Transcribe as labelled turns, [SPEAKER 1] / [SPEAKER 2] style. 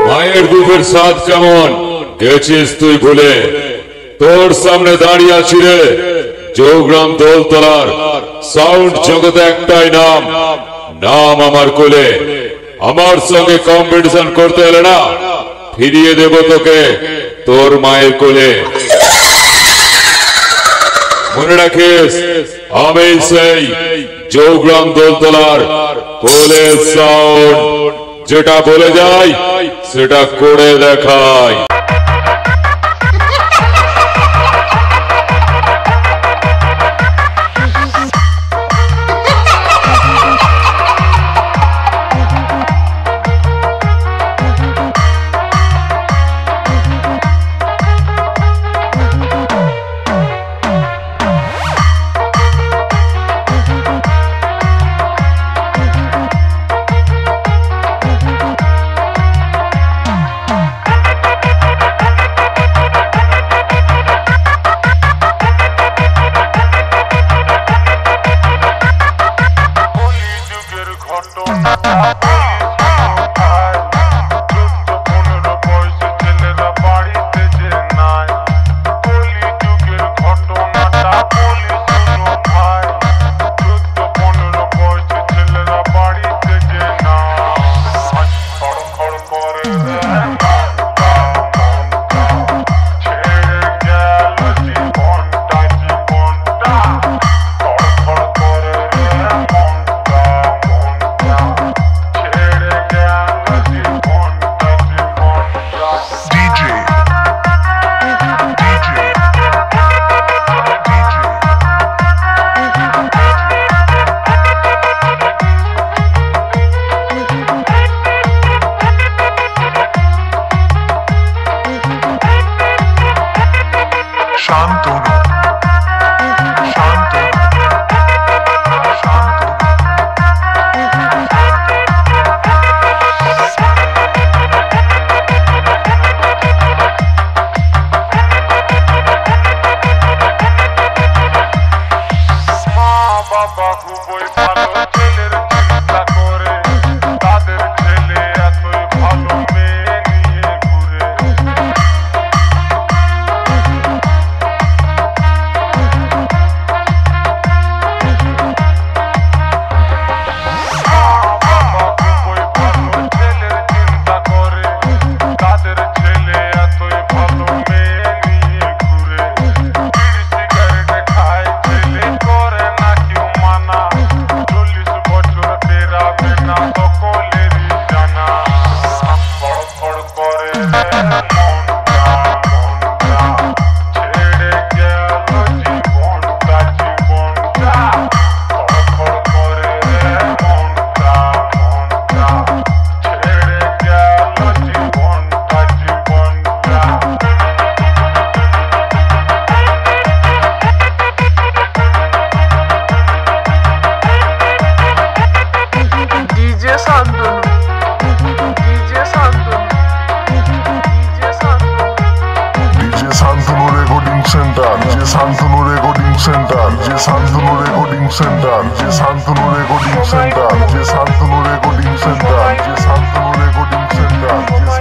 [SPEAKER 1] মায়ের দুধের স্বাদ কেমন গেছিস তুই ভুলে? তোর সামনে দাঁড়িয়ে আছি রে জৌগ্রাম দোলতলার সাউন্ড জগতে একটাই নাম, নাম আমার কোলে। আমার সঙ্গে কম্পিটিশন করতে এলে না, ফিরিয়ে দেব তোকে তোর মায়ের কোলে। মনে রাখিস আমি সেই জৌগ্রাম দোলতলার কোলের সাউন্ড, যেটা বলে যাই সেটা করে দেখাই।
[SPEAKER 2] Santanu Recording Center, J Santanu Recording Center, J Santanu Recording Center, J Santanu Recording Center, J Santanu Recording Center, J